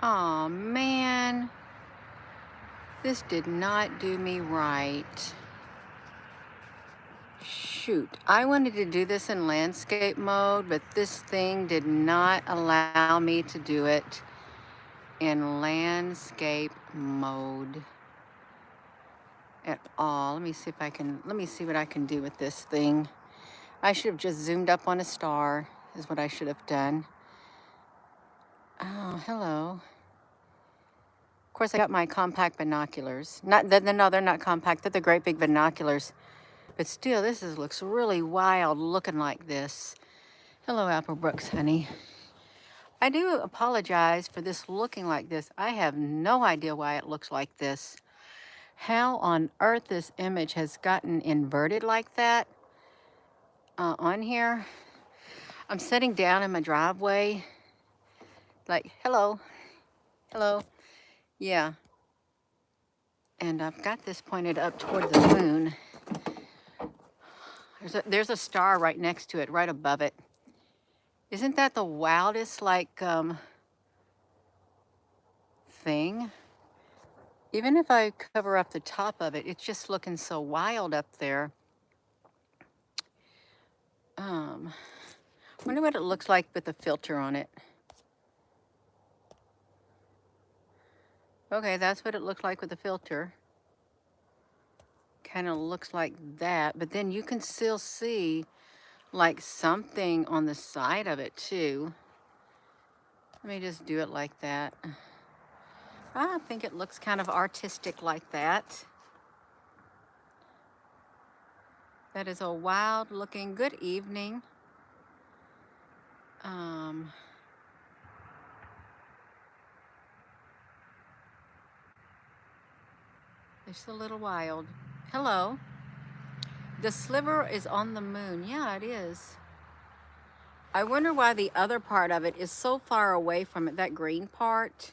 Aw, man. This did not do me right. Shoot, I wanted to do this in landscape mode, but this thing did not allow me to do it in landscape mode at all. Let me see what I can do with this thing. I should have just zoomed up on a star, is what I should have done. Oh, hello. Of course, I got my compact binoculars. No, they're not compact. They're the great big binoculars. But still, looks really wild looking like this. Hello, Applebrook's honey. I do apologize for this looking like this. I have no idea why it looks like this. How on earth this image has gotten inverted like that on here. I'm sitting down in my driveway. Like, hello, hello. Yeah. And I've got this pointed up toward the moon. There's a star right next to it, right above it. Isn't that the wildest, like, thing? Even if I cover up the top of it, it's just looking so wild up there. Wonder what it looks like with the filter on it. Okay, that's what it looks like with the filter. Kind of looks like that, but then you can still see like something on the side of it too. Let me just do it like that. I think it looks kind of artistic like that. That is a wild looking, good evening. It's a little wild. Hello. The sliver is on the moon. Yeah, it is. I wonder why the other part of it is so far away from it, that green part.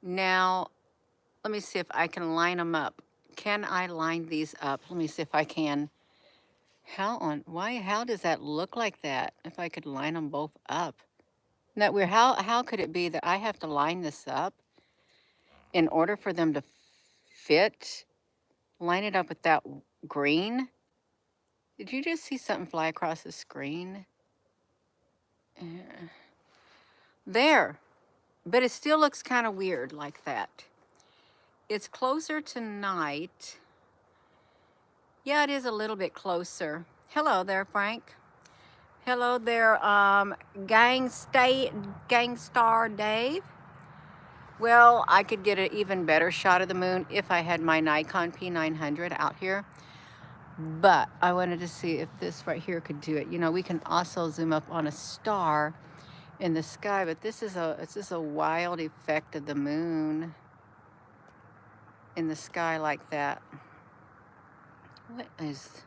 Now, let me see if I can line them up. Can I line these up? Let me see if I can. How does that look like that? If I could line them both up. That weird. How could it be that I have to line this up in order for them to fit? Line it up with that green. Did you just see something fly across the screen? There. But it still looks kind of weird like that. It's closer to night. Yeah, it is a little bit closer. Hello there, Frank. Hello there, Gangstar Dave. Well, I could get an even better shot of the moon if I had my Nikon P900 out here. But I wanted to see if this right here could do it. You know, we can also zoom up on a star in the sky, but it's just a wild effect of the moon in the sky like that. What is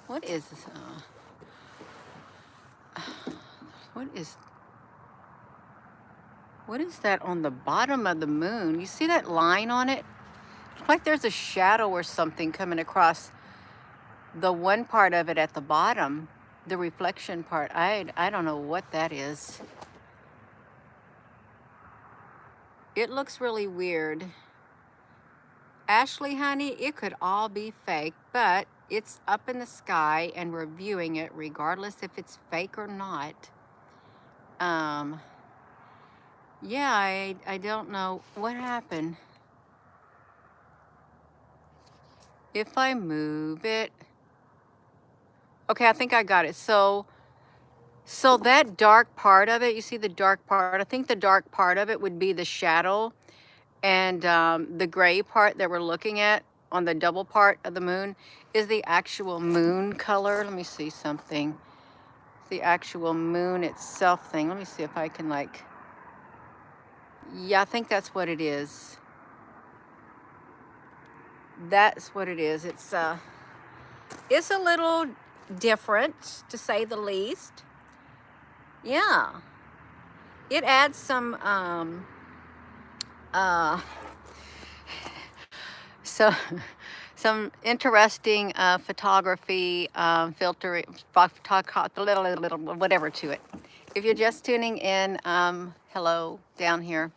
what is that on the bottom of the moon? You see that line on it? Looks like there's a shadow or something coming across the one part of it at the bottom, the reflection part. I don't know what that is. It looks really weird. Ashley, honey, it could all be fake, but it's up in the sky and we're viewing it regardless if it's fake or not. Yeah, I don't know what happened. If I move it, okay, I think I got it. So that dark part of it, you see the dark part? I think the dark part of it would be the shadow, and the gray part that we're looking at on the double part of the moon is the actual moon color. Let me see something. The actual moon itself thing. Let me see if I can like, yeah, I think that's what it is. That's what it is. It's a little different, to say the least. Yeah. It adds some, so some interesting photography, filter, whatever to it. If you're just tuning in, hello, down here.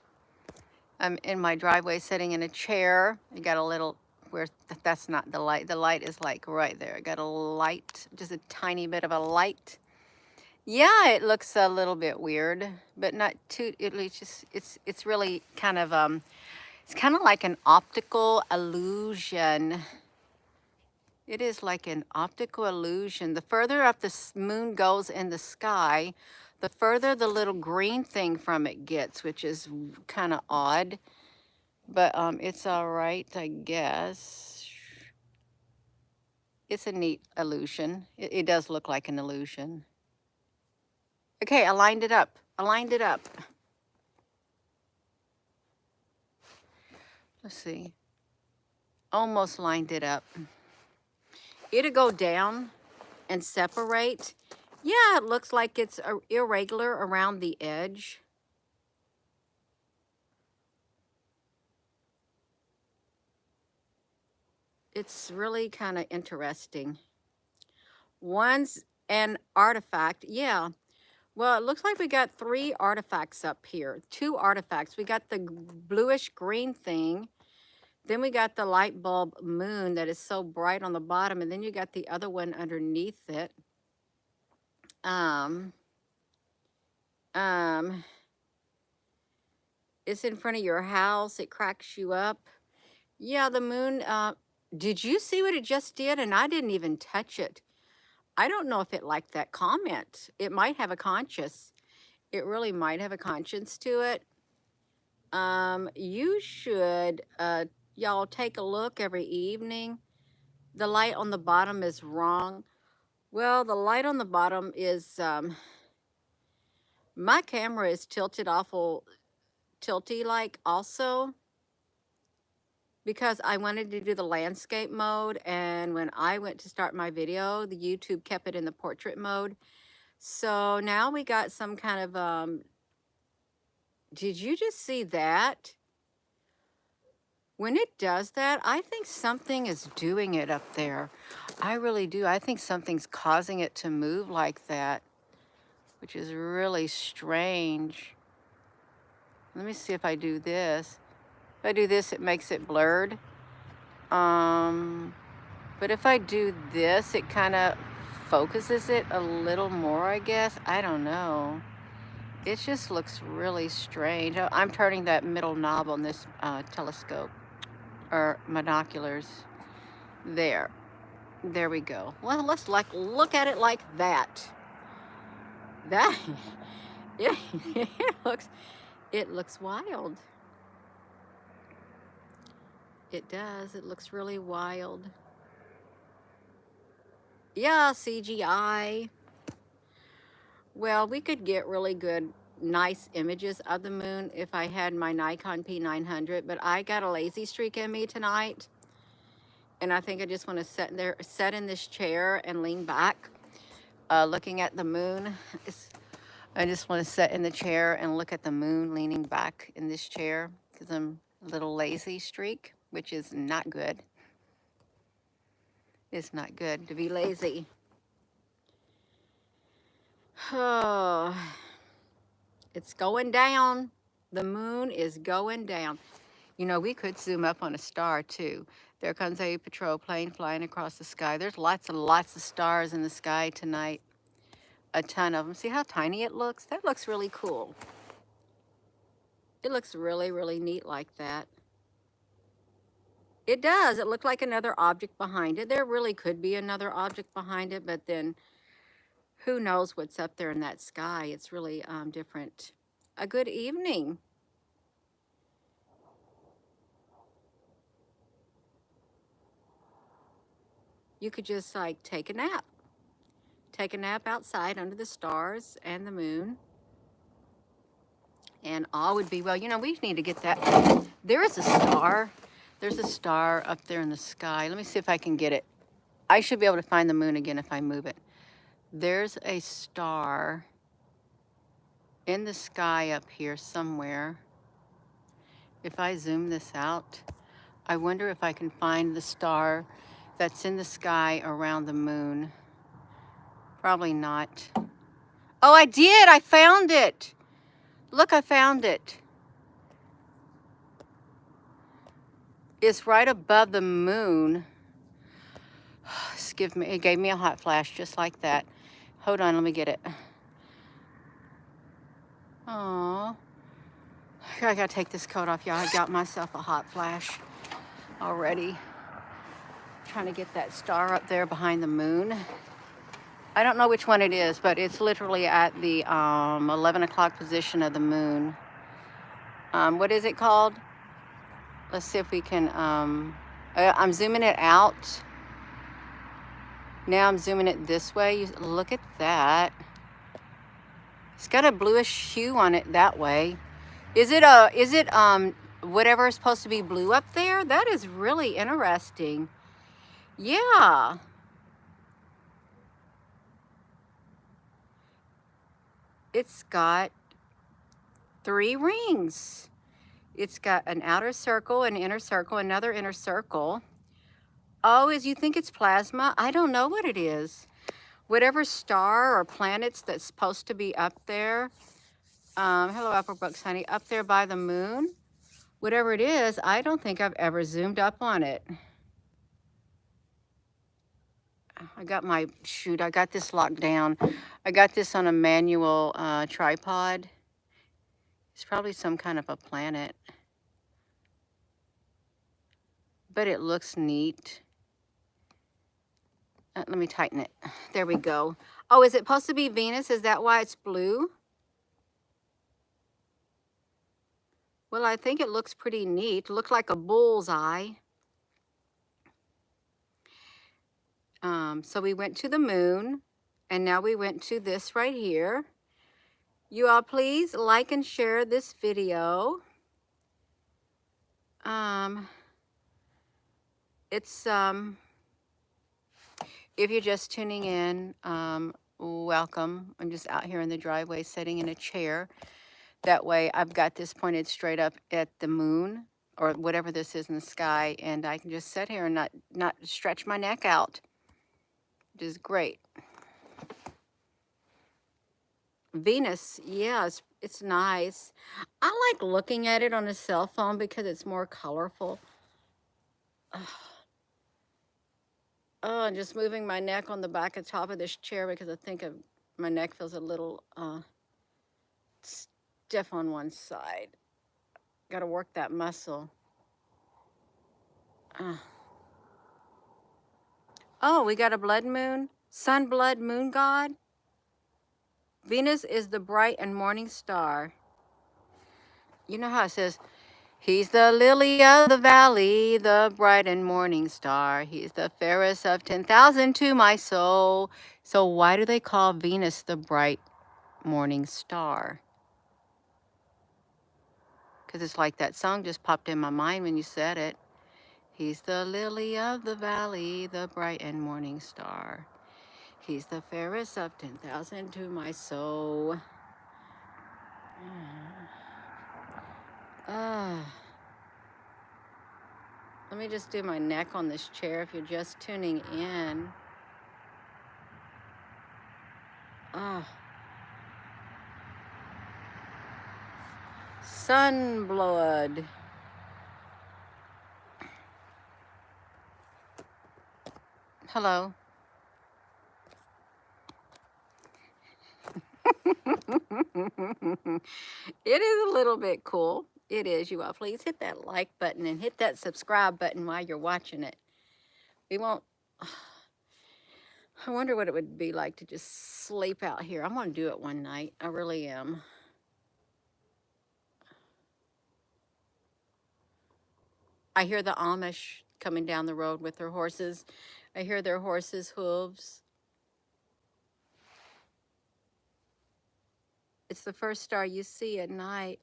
I'm in my driveway sitting in a chair. You got a little, where that's not the light. The light is like right there. I got a light, just a tiny bit of a light. Yeah, it looks a little bit weird, but not too, it's just, it's really kind of, it's kind of like an optical illusion. It is like an optical illusion. The further up the moon goes in the sky, the further the little green thing from it gets, which is kind of odd, but it's all right, I guess. It's a neat illusion. It does look like an illusion. Okay, I lined it up. I lined it up. Let's see. Almost lined it up. It'll go down and separate. Yeah, it looks like it's irregular around the edge. It's really kind of interesting. One's an artifact. Yeah. Well, it looks like we got 3 artifacts up here. 2 artifacts. We got the bluish green thing. Then we got the light bulb moon that is so bright on the bottom. And then you got the other one underneath it. It's in front of your house. It cracks you up. Yeah, the moon. Did you see what it just did? And I didn't even touch it. I don't know if it liked that comment. It might have a conscience. It really might have a conscience to it. You should, y'all take a look every evening. The light on the bottom is wrong. Well, the light on the bottom is, my camera is tilted awful tilty like also, because I wanted to do the landscape mode, and when I went to start my video, the YouTube kept it in the portrait mode. So now we got some kind of, did you just see that? When it does that, I think something is doing it up there. I really do. I think something's causing it to move like that, which is really strange. Let me see if I do this. If I do this, it makes it blurred. But if I do this, it kind of focuses it a little more, I guess. I don't know. It just looks really strange. I'm turning that middle knob on this telescope, or binoculars. There we go. Well, let's look at it like that. That it looks wild. It does. It looks really wild. Yeah, CGI. Well, we could get really good, nice images of the moon if I had my Nikon P900, but I got a lazy streak in me tonight. And I think I just want to sit in this chair and lean back, looking at the moon. I just want to sit in the chair and look at the moon, leaning back in this chair, because I'm a little lazy streak, which is not good. It's not good to be lazy. Oh, it's going down. The moon is going down. You know, we could zoom up on a star too. There comes a patrol plane flying across the sky. There's lots of stars in the sky tonight. A ton of them. See how tiny it looks? That looks really cool. It looks really, really neat like that. It does. It looked like another object behind it. There really could be another object behind it, but then who knows what's up there in that sky. It's really different. A good evening. You could just like take a nap. Take a nap outside under the stars and the moon. And all would be well. You know, we need to get that. There is a star. There's a star up there in the sky. Let me see if I can get it. I should be able to find the moon again if I move it. There's a star in the sky up here somewhere. If I zoom this out, I wonder if I can find the star that's in the sky around the moon. Probably not. Oh, I did. I found it. Look, I found it. It's right above the moon. It gave me a hot flash just like that. Hold on, let me get it. Oh, I gotta take this coat off, y'all. I got myself a hot flash already. Trying to get that star up there behind the moon. I don't know which one it is, but it's literally at the 11 o'clock position of the moon. What is it called? Let's see if we can, I'm zooming it out. Now I'm zooming it this way. Look at that. It's got a bluish hue on it that way. Is it whatever is supposed to be blue up there? That is really interesting. Yeah. It's got 3 rings. It's got an outer circle, an inner circle, another inner circle. Oh, you think it's plasma? I don't know what it is. Whatever star or planets that's supposed to be up there. Hello, Apple Bucks, honey. Up there by the moon. Whatever it is, I don't think I've ever zoomed up on it. I got this locked down. I got this on a manual tripod. It's probably some kind of a planet. But it looks neat. Let me tighten it. There we go. Oh, is it supposed to be Venus? Is that why it's blue? Well, I think it looks pretty neat. Looks like a bullseye. So we went to the moon, and now we went to this right here. You all please like and share this video. If you're just tuning in, welcome. I'm just out here in the driveway sitting in a chair. That way I've got this pointed straight up at the moon or whatever this is in the sky, and I can just sit here and not stretch my neck out, which is great. Venus, yeah, it's nice. I like looking at it on a cell phone because it's more colorful. Oh, and just moving my neck on the back of top of this chair because I think my neck feels a little stiff on one side. Got to work that muscle. Oh, we got a blood moon. Sun blood moon god. Venus is the bright and morning star. You know how it says, he's the lily of the valley, the bright and morning star. He's the fairest of 10,000 to my soul. So why do they call Venus the bright morning star? Because it's like that song just popped in my mind when you said it. He's the lily of the valley, the bright and morning star. He's the fairest of 10,000 to my soul. Let me just do my neck on this chair if you're just tuning in. Sun blood. Hello. It is a little bit cool. It is. You all please hit that like button and hit that subscribe button while you're watching it. We won't. I wonder what it would be like to just sleep out here. I'm going to do it one night. I really am. I hear the Amish coming down the road with their horses. I hear their horses' hooves. It's the first star you see at night.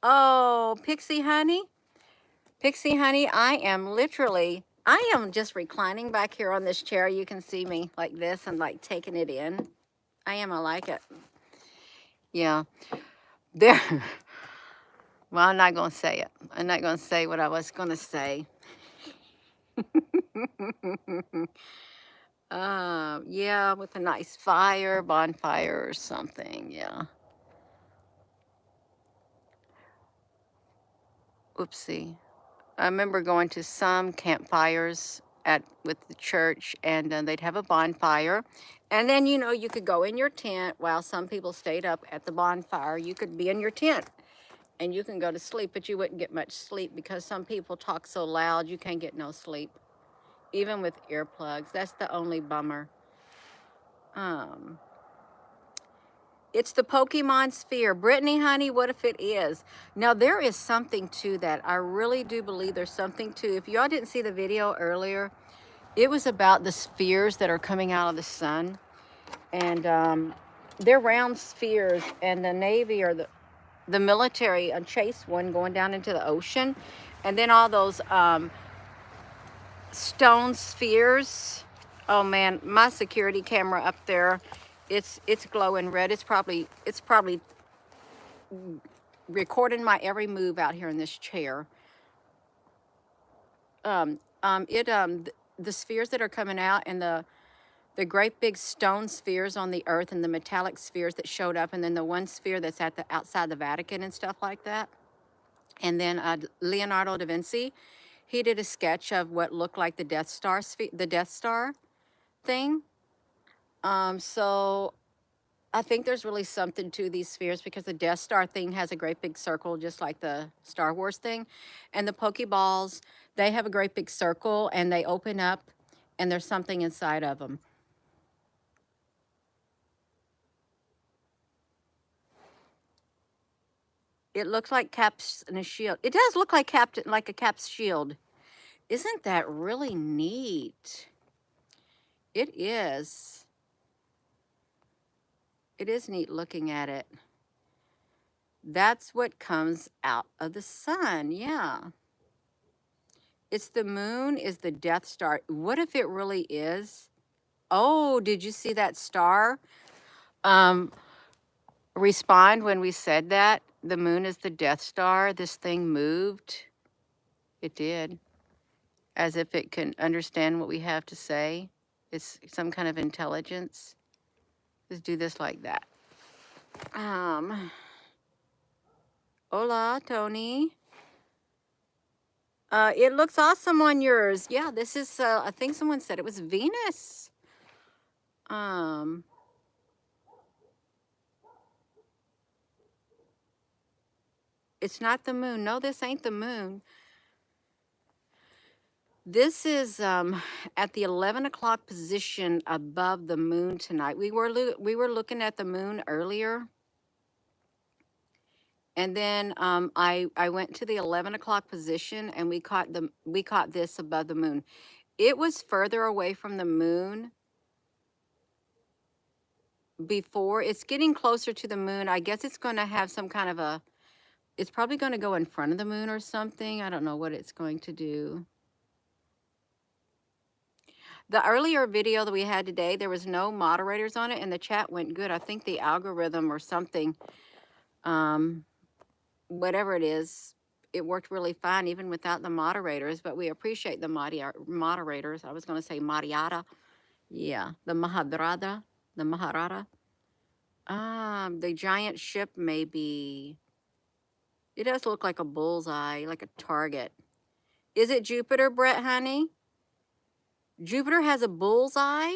Oh, Pixie Honey. Pixie Honey, I am just reclining back here on this chair. You can see me like this and like taking it in. I like it. Yeah. Well, I'm not going to say it. I'm not going to say what I was going to say. Yeah, with a nice fire, bonfire or something. Yeah. Oopsie. I remember going to some campfires with the church, and they'd have a bonfire. And then, you know, you could go in your tent while some people stayed up at the bonfire. You could be in your tent and you can go to sleep, but you wouldn't get much sleep because some people talk so loud you can't get no sleep, even with earplugs. That's the only bummer. It's the Pokemon sphere. Brittany, honey, what if it is? Now, there is something to that. I really do believe there's something to. If y'all didn't see the video earlier, it was about the spheres that are coming out of the sun. And they're round spheres, and the Navy or the military chased one going down into the ocean. And then all those stone spheres. Oh man, my security camera up there, it's glowing red. It's probably recording my every move out here in this chair. The spheres that are coming out, and the great big stone spheres on the earth, and the metallic spheres that showed up, and then the one sphere that's at the outside the Vatican and stuff like that. And then Leonardo da Vinci, he did a sketch of what looked like the Death Star thing. So I think there's really something to these spheres, because the Death Star thing has a great big circle, just like the Star Wars thing. And the Pokeballs, they have a great big circle, and they open up, and there's something inside of them. It looks like caps and a shield. It does look like a cap's shield. Isn't that really neat? It is. It is neat looking at it. That's what comes out of the sun. Yeah. It's the moon is the Death Star. What if it really is? Oh, did you see that star respond when we said that? The moon is the Death Star. This thing moved. It did. As if it can understand what we have to say. It's some kind of intelligence. Let's do this like that. Hola, Tony. It looks awesome on yours. Yeah, this is, I think someone said it was Venus. It's not the moon. No, this ain't the moon. This is at the 11 o'clock position above the moon tonight. We were looking at the moon earlier. And then I went to the 11 o'clock position, and we caught this above the moon. It was further away from the moon before. It's getting closer to the moon. I guess it's going to have some kind of it's probably going to go in front of the moon or something. I don't know what it's going to do. The earlier video that we had today, there was no moderators on it, and the chat went good. I think the algorithm or something, whatever it is, it worked really fine even without the moderators, but we appreciate the moderators. I was going to say Mariata. Yeah, the Maharada. The giant ship maybe. It does look like a bullseye, like a target. Is it Jupiter, Brett, honey? Jupiter has a bullseye.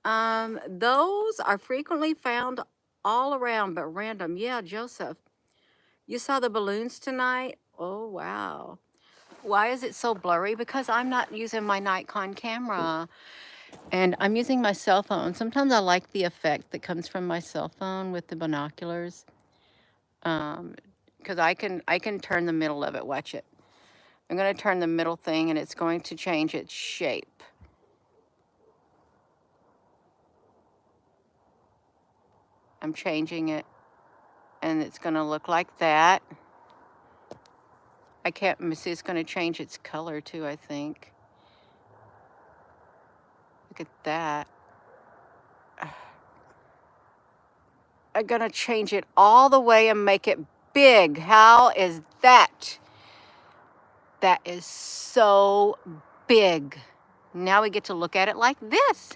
Those are frequently found all around, but random. Yeah, Joseph. You saw the balloons tonight? Oh, wow. Why is it so blurry? Because I'm not using my Nikon camera, and I'm using my cell phone. Sometimes I like the effect that comes from my cell phone with the binoculars. Because I can turn the middle of it. Watch it. I'm going to turn the middle thing, and it's going to change its shape. I'm changing it, and it's going to look like that. I can't see. It's going to change its color too, I think. Look at that. I'm going to change it all the way and make it big. How is that? That is so big. Now we get to look at it like this.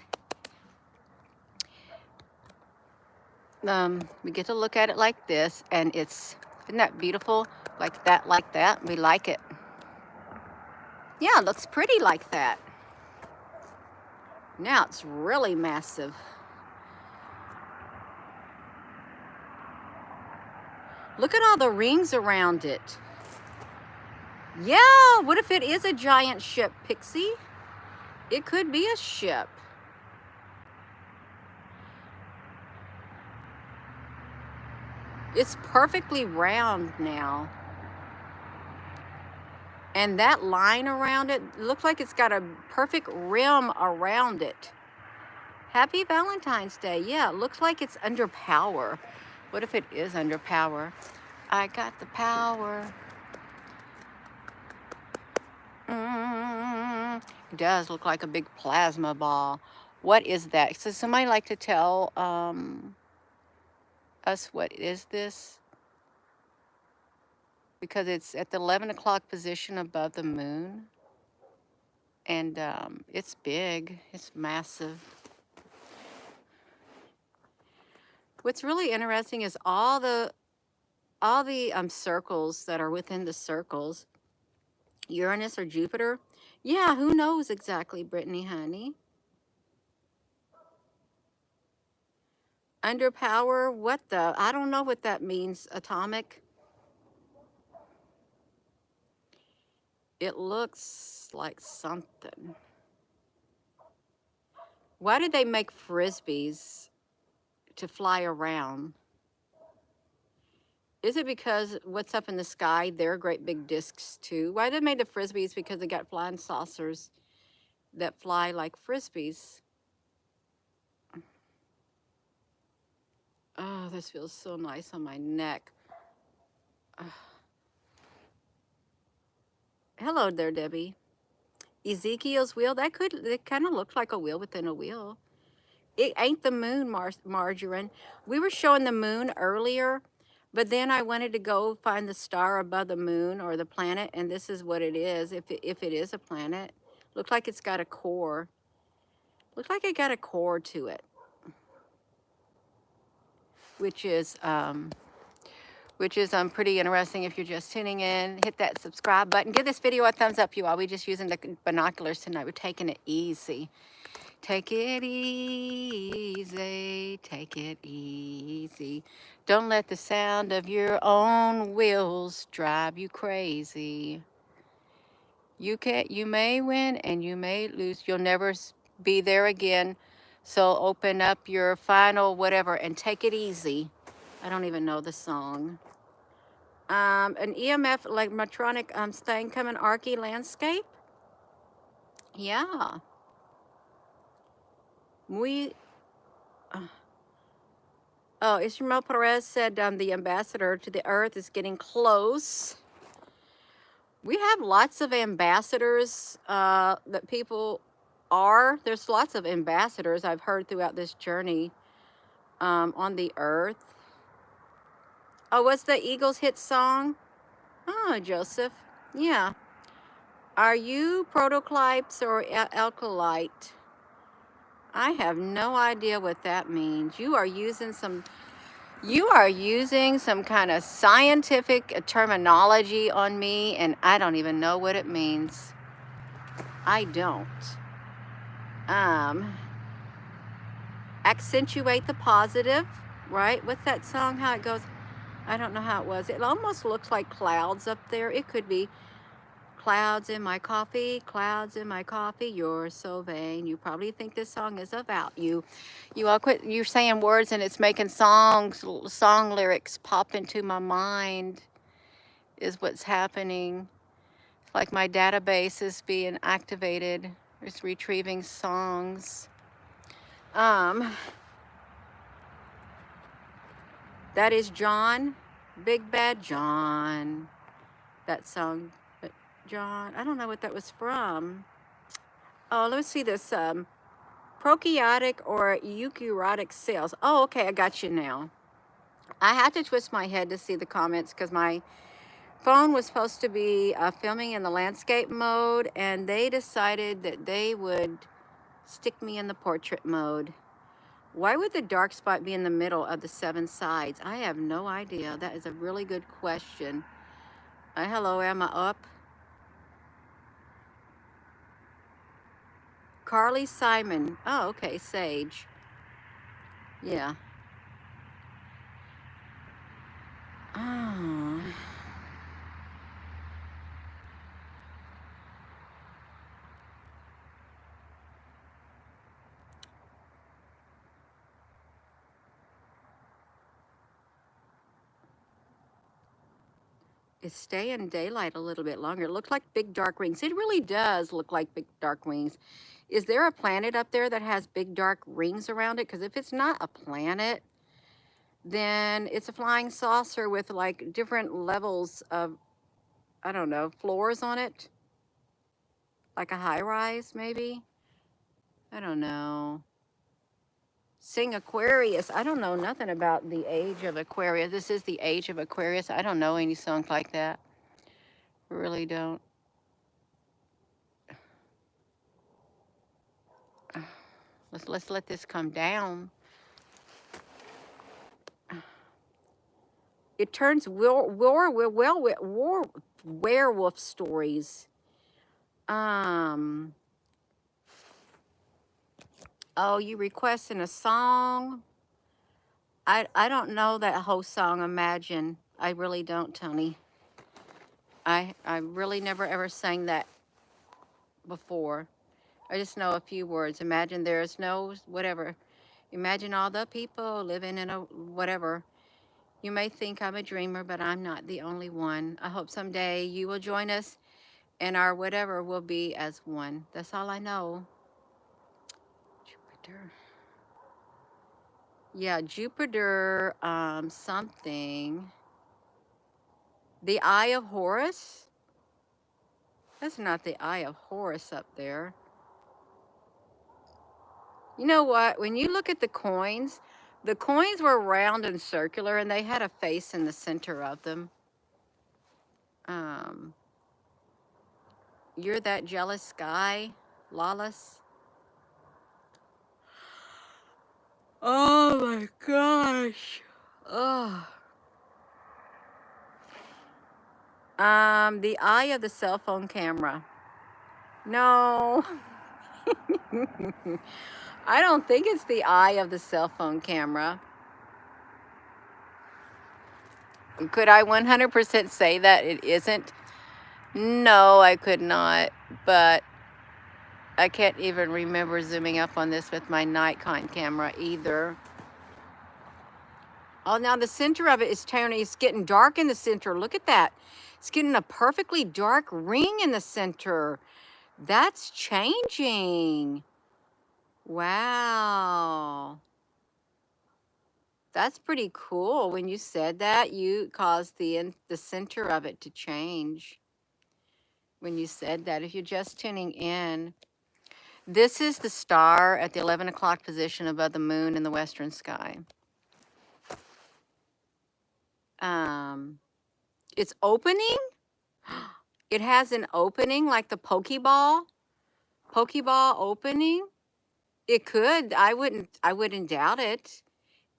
We get to look at it like this, and isn't that beautiful? Like that, like that. We like it. Yeah, it looks pretty like that. Now it's really massive. Look at all the rings around it. Yeah, what if it is a giant ship, Pixie? It could be a ship. It's perfectly round now. And that line around it looks like it's got a perfect rim around it. Happy Valentine's Day. Yeah, it looks like it's under power. What if it is under power? I got the power. It does look like a big plasma ball. What is that? So somebody like to tell us what is this? Because it's at the 11 o'clock position above the moon. And it's big. It's massive. What's really interesting is all the circles that are within the circles. Uranus or Jupiter. Yeah, who knows exactly, Brittany, honey? Under power, what the? I don't know what that means. Atomic. It looks like something. Why did they make frisbees to fly around? Is it because what's up in the sky, they're great big discs too? Why did they make the frisbees? Because they got flying saucers that fly like frisbees. Oh, this feels so nice on my neck. Hello there, Debbie. Ezekiel's wheel, it kind of looks like a wheel within a wheel. It ain't the moon, Margarine. We were showing the moon earlier, but then I wanted to go find the star above the moon or the planet, and this is what it is, if it is a planet. Looks like it's got a core. Looks like it got a core to it, which is pretty interesting. If you're just tuning in, hit that subscribe button. Give this video a thumbs up, you all. We're just using the binoculars tonight. We're taking it easy. Take it easy, take it easy. Don't let the sound of your own wheels drive you crazy. You may win and you may lose. You'll never be there again. So open up your final whatever and take it easy. I don't even know the song. An EMF electronic thing coming, Archie landscape. Yeah. Oh, Ismael Perez said the ambassador to the earth is getting close. We have lots of ambassadors that people are. There's lots of ambassadors I've heard throughout this journey on the earth. Oh, what's the Eagles hit song? Oh, Joseph. Yeah. Are you protoclypes or alkalite? I have no idea what that means. You are using some kind of scientific terminology on me, and I don't even know what it means. I don't. Accentuate the positive, right? What's that song, how it goes? I don't know how it was. It almost looks like clouds up there. It could be clouds in my coffee, clouds in my coffee, you're so vain. You probably think this song is about you. You all quit, you're saying words and it's making song lyrics pop into my mind is what's happening. Like my database is being activated. It's retrieving songs. That is John, Big Bad John. That song. John, I don't know what that was from. Oh, let's see this. Prokaryotic or eukaryotic cells. Oh, okay, I got you now. I had to twist my head to see the comments because my phone was supposed to be filming in the landscape mode, and they decided that they would stick me in the portrait mode. Why would the dark spot be in the middle of the 7 sides? I have no idea. That is a really good question. Hello, am I up? Carly Simon. Oh, okay, Sage. Yeah. Oh. It's stay in daylight a little bit longer. It looks like big dark rings. It really does look like big dark rings. Is there a planet up there that has big dark rings around it? Because if it's not a planet, then it's a flying saucer with like different levels of, I don't know, floors on it. Like a high rise, maybe? I don't know. Sing Aquarius. I don't know nothing about the age of Aquarius. This is the age of Aquarius. I don't know any songs like that. Really don't. Let's let this come down. It turns werewolf stories. Oh, you requesting a song? I don't know that whole song, Imagine. I really don't, Tony. I really never ever sang that before. I just know a few words. Imagine there's no whatever. Imagine all the people living in a whatever. You may think I'm a dreamer, but I'm not the only one. I hope someday you will join us and our whatever will be as one. That's all I know. Jupiter. Yeah, Jupiter, something. The Eye of Horus? That's not the Eye of Horus up there. You know what? When you look at the coins were round and circular, and they had a face in the center of them. You're that jealous guy, Lawless. Oh my gosh. Oh. The eye of the cell phone camera. No. I don't think it's the eye of the cell phone camera. Could I 100% say that it isn't? No, I could not. But I can't even remember zooming up on this with my Nikon camera either. Oh, now the center of it is turning. It's getting dark in the center. Look at that. It's getting a perfectly dark ring in the center. That's changing. Wow. That's pretty cool. When you said that, you caused the center of it to change. When you said that, if you're just tuning in, this is the star at the 11 o'clock position above the moon in the western sky. It's opening. It has an opening like the Pokeball opening. It could. I wouldn't doubt it.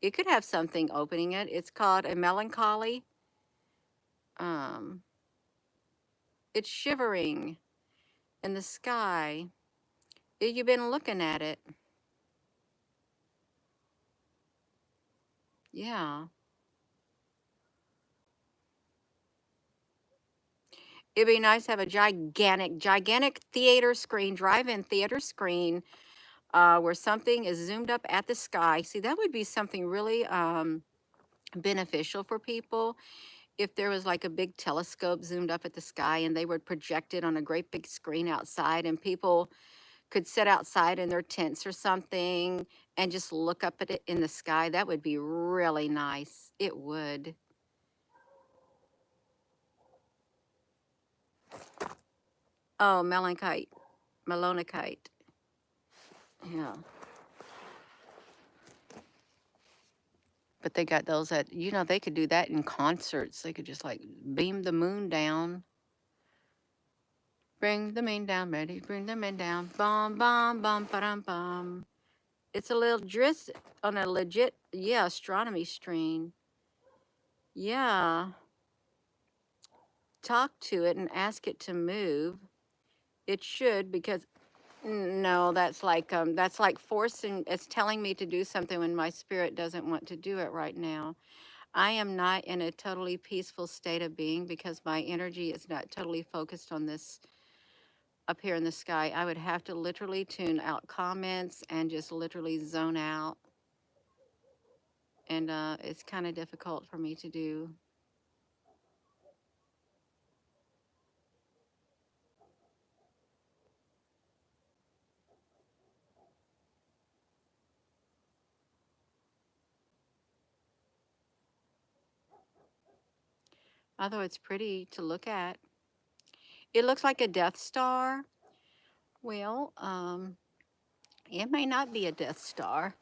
It could have something opening it. It's called a melancholy. It's shivering in the sky. You've been looking at it. Yeah. It'd be nice to have a gigantic theater screen, drive-in theater screen, where something is zoomed up at the sky. See, that would be something really beneficial for people if there was like a big telescope zoomed up at the sky and they would project it on a great big screen outside, and people could sit outside in their tents or something and just look up at it in the sky. That would be really nice. It would. Oh, melanchite. Malonakite. Yeah. But they got those that, you know, they could do that in concerts. They could just like beam the moon down. Bring the moon down, ready? Bring the moon down. Bum, bum, bum, ba-dum, bum. It's a little driss on a legit, yeah, astronomy stream. Yeah. Talk to it and ask it to move. It should, because no, that's like forcing, it's telling me to do something when my spirit doesn't want to do it right now. I am not in a totally peaceful state of being because my energy is not totally focused on this up here in the sky. I would have to literally tune out comments and just literally zone out. And it's kind of difficult for me to do. Although it's pretty to look at. It looks like a Death Star. Well, it may not be a Death Star.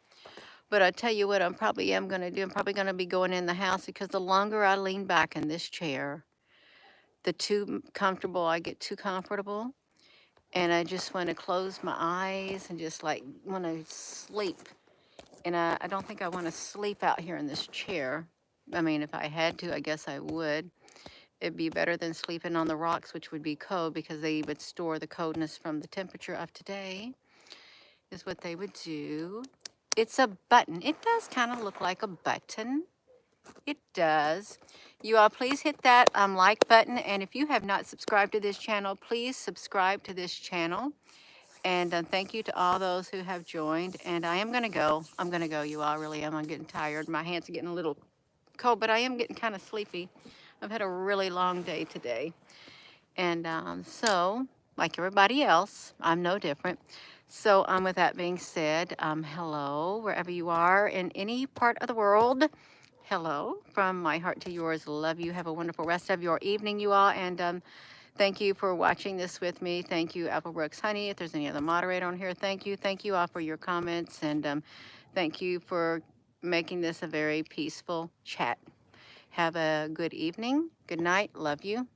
But I tell you what, I'm probably going to do. I'm probably going to be going in the house because the longer I lean back in this chair, the too comfortable I get too comfortable. And I just want to close my eyes and just like want to sleep. And I don't think I want to sleep out here in this chair. I mean, if I had to, I guess I would. It'd be better than sleeping on the rocks, which would be cold because they would store the coldness from the temperature of today, is what they would do. It's a button. It does kind of look like a button. It does. You all please hit that like button. And if you have not subscribed to this channel, please subscribe to this channel. And thank you to all those who have joined. And I am going to go. I'm going to go, you all. Really am. I'm getting tired. My hands are getting a little cold, but I am getting kind of sleepy. I've had a really long day today. And so, like everybody else, I'm no different. So with that being said, hello, wherever you are in any part of the world. Hello, from my heart to yours. Love you. Have a wonderful rest of your evening, you all. And thank you for watching this with me. Thank you, Apple Brooks Honey. If there's any other moderator on here, thank you. Thank you all for your comments. And thank you for making this a very peaceful chat. Have a good evening. Good night. Love you.